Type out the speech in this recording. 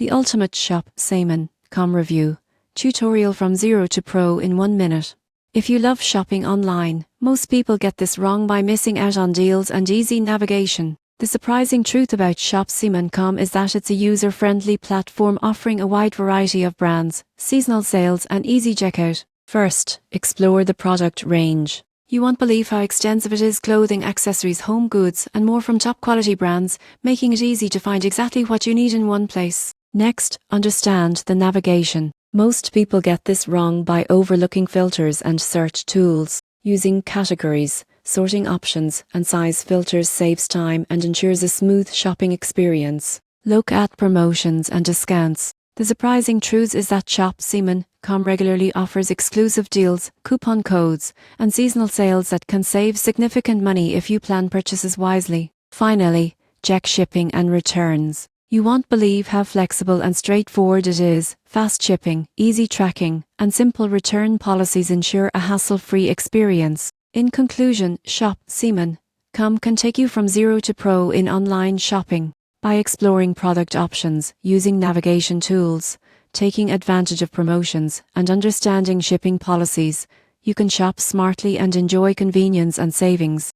The ultimate ShopSimoncom review. Tutorial from zero to pro in 1 minute. If you love shopping online, most people get this wrong by missing out on deals and easy navigation. The surprising truth about ShopSimoncom is that it's a user-friendly platform offering a wide variety of brands, seasonal sales and easy checkout. First, explore the product range. You won't believe how extensive it is: clothing, accessories, home goods and more from top quality brands, making it easy to find exactly what you need in one place. Next, understand the navigation. Most people get this wrong by overlooking filters and search tools. Using categories, sorting options and size filters saves time and ensures a smooth shopping experience. Look at promotions and discounts. The surprising truth is that ShopSimoncom regularly offers exclusive deals, coupon codes, and seasonal sales that can save significant money if you plan purchases wisely. Finally, check shipping and returns. You won't believe how flexible and straightforward it is. Fast shipping, easy tracking, and simple return policies ensure a hassle-free experience. In conclusion, ShopSimoncom can take you from zero to pro in online shopping. By exploring product options, using navigation tools, taking advantage of promotions, and understanding shipping policies, you can shop smartly and enjoy convenience and savings.